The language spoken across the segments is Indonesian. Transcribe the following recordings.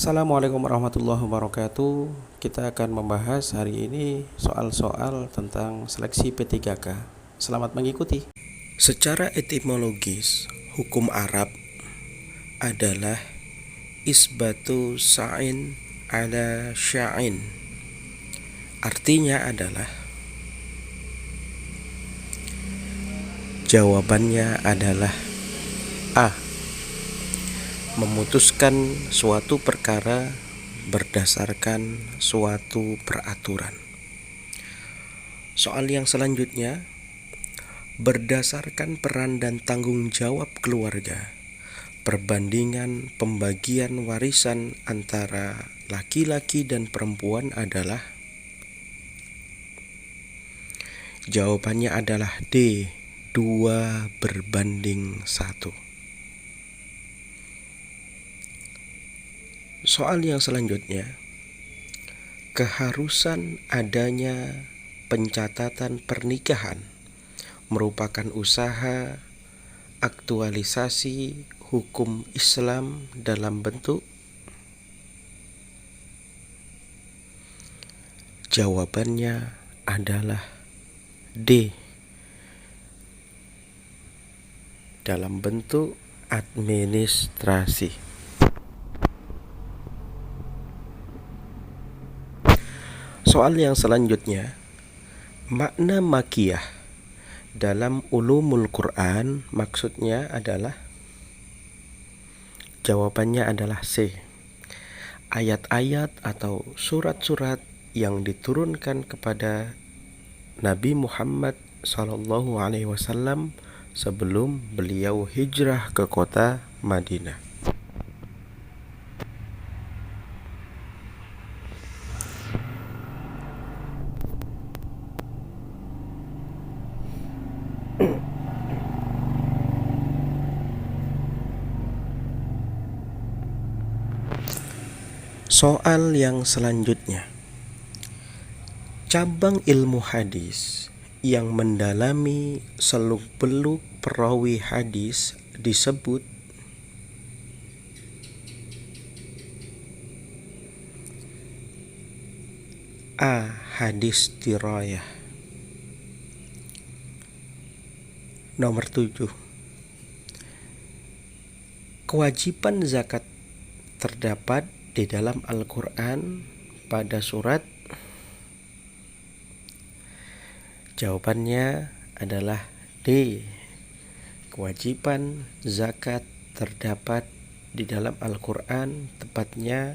Assalamualaikum warahmatullahi wabarakatuh. Kita akan membahas hari ini soal-soal tentang seleksi P3K. Selamat mengikuti. Secara etimologis, hukum Arab adalah isbatu sa'in ala sya'in. Artinya adalah jawabannya adalah A. Memutuskan suatu perkara berdasarkan suatu peraturan. Soal yang selanjutnya, berdasarkan peran dan tanggung jawab keluarga, perbandingan pembagian warisan antara laki-laki dan perempuan adalah, jawabannya adalah D, 2:1. Soal yang selanjutnya, keharusan adanya pencatatan pernikahan merupakan usaha aktualisasi hukum Islam dalam bentuk, jawabannya adalah D, dalam bentuk administrasi. Soal yang selanjutnya, makna makiyah dalam ulumul Quran maksudnya adalah, jawabannya adalah C, ayat-ayat atau surat-surat yang diturunkan kepada Nabi Muhammad SAW sebelum beliau hijrah ke kota Madinah. Soal yang selanjutnya, cabang ilmu hadis yang mendalami seluk-beluk perawi hadis disebut A. Hadis dirayah. Nomor 7. Kewajiban zakat terdapat di dalam Al-Quran pada surat, jawabannya adalah D, kewajiban zakat terdapat di dalam Al-Quran, tepatnya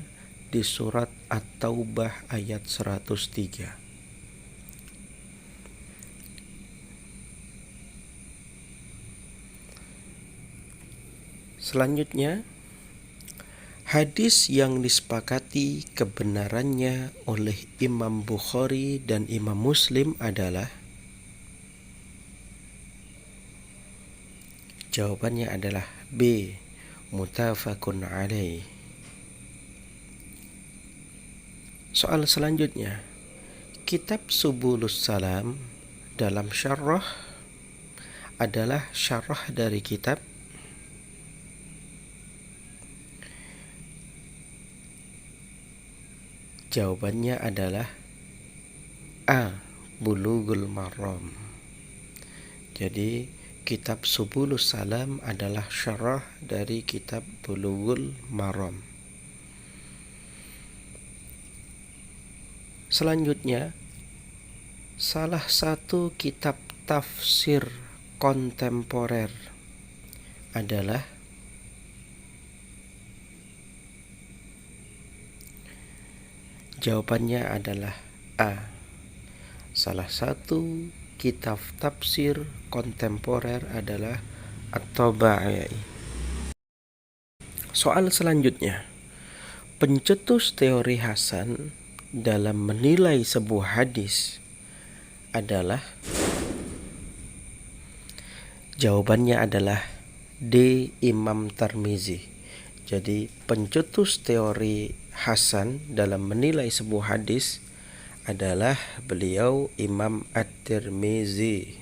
di surat At-Taubah ayat 103. Selanjutnya, hadis yang disepakati kebenarannya oleh Imam Bukhari dan Imam Muslim adalah, jawabannya adalah B, muttafaqun alaih. Soal selanjutnya, kitab Subulus Salam dalam syarah adalah syarah dari kitab, jawabannya adalah A, Bulughul Maram. Jadi kitab Subulus Salam adalah syarah dari kitab Bulughul Maram. Selanjutnya, salah satu kitab tafsir kontemporer adalah, jawabannya adalah A, salah satu kitab tafsir kontemporer adalah At-Taba'i. Soal selanjutnya, pencetus teori Hasan dalam menilai sebuah hadis adalah, jawabannya adalah D, Imam Tirmizi. Jadi pencetus teori Hasan dalam menilai sebuah hadis adalah beliau Imam At-Tirmizi.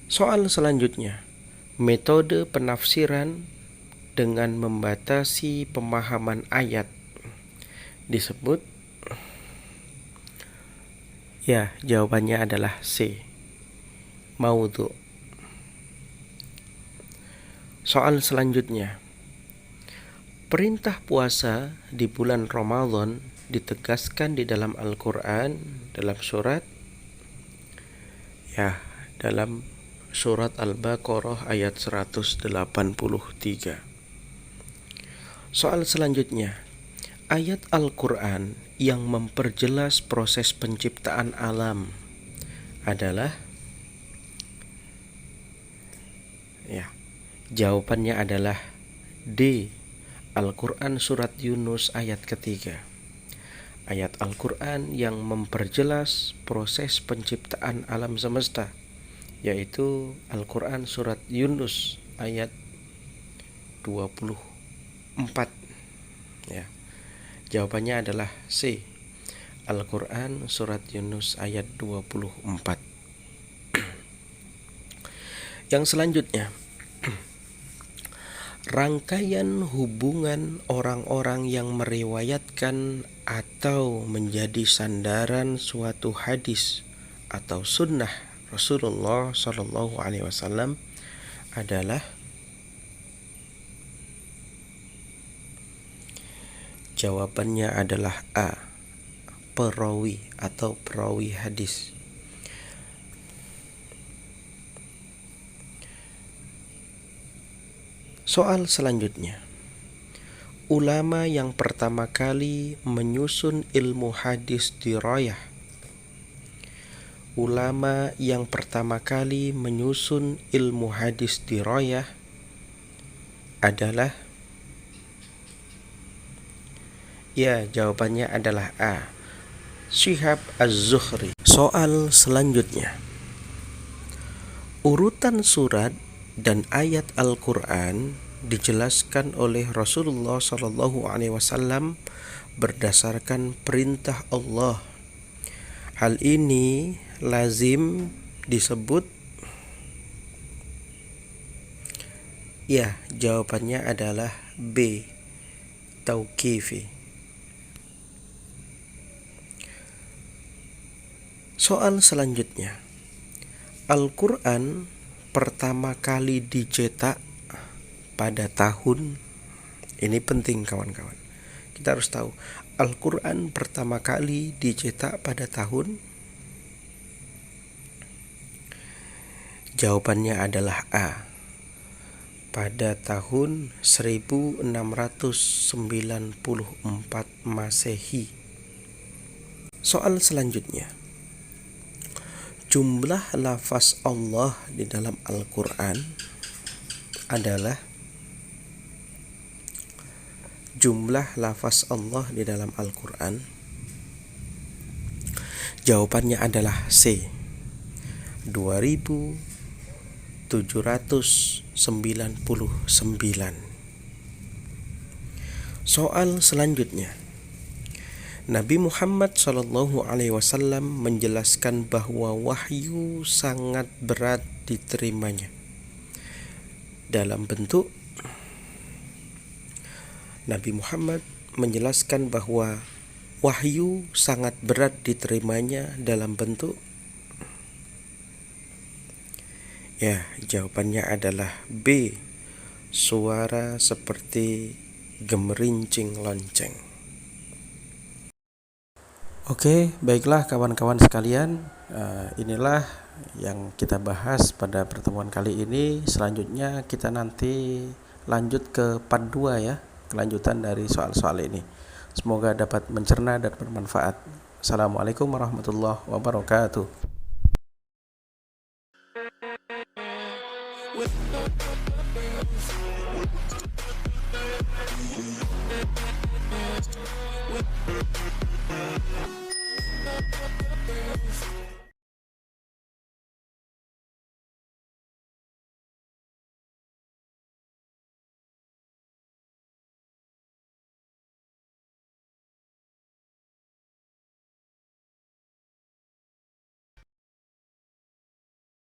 Soal selanjutnya, metode penafsiran dengan membatasi pemahaman ayat disebut? Ya, jawabannya adalah C, maudhu. Soal selanjutnya. Perintah puasa di bulan Ramadan ditegaskan di dalam Al-Quran dalam surat dalam surat Al-Baqarah ayat 183. Soal selanjutnya. Ayat Al-Quran yang memperjelas proses penciptaan alam adalah? Jawabannya adalah D, Al-Quran surat Yunus ayat ketiga. Ayat Al-Quran yang memperjelas proses penciptaan alam semesta, yaitu Al-Quran surat Yunus ayat 24. Jawabannya adalah C, Al-Quran surat Yunus ayat 24. Yang selanjutnya, rangkaian hubungan orang-orang yang meriwayatkan atau menjadi sandaran suatu hadis atau sunnah Rasulullah Shallallahu Alaihi Wasallam adalah? Jawabannya adalah A, perawi atau perawi hadis. Soal selanjutnya. Ulama yang pertama kali menyusun ilmu hadis dirayah. Ulama yang pertama kali menyusun ilmu hadis dirayah adalah? Ya, jawabannya adalah A, Syihab Az-Zuhri. Soal selanjutnya. Urutan surat dan ayat Al-Quran dijelaskan oleh Rasulullah Shallallahu Alaihi Wasallam berdasarkan perintah Allah. Hal ini lazim disebut? Ya, jawabannya adalah B, tauqifi. Soal selanjutnya. Al-Quran pertama kali dicetak pada tahun, ini penting kawan-kawan, kita harus tahu Al-Quran pertama kali dicetak pada tahun? Jawabannya adalah A, pada tahun 1694 Masehi. Soal selanjutnya. Jumlah lafaz Allah di dalam Al-Quran adalah? Jumlah lafaz Allah di dalam Al-Quran, jawabannya adalah C, 2799. Soal selanjutnya. Nabi Muhammad SAW menjelaskan bahwa wahyu sangat berat diterimanya dalam bentuk? Nabi Muhammad menjelaskan bahwa wahyu sangat berat diterimanya dalam bentuk? Ya, jawabannya adalah B, suara seperti gemerincing lonceng. Oke, baiklah kawan-kawan sekalian, inilah yang kita bahas pada pertemuan kali ini. Selanjutnya kita nanti lanjut ke part 2 ya, kelanjutan dari soal-soal ini. Semoga dapat mencerna dan bermanfaat. Assalamualaikum warahmatullahi wabarakatuh.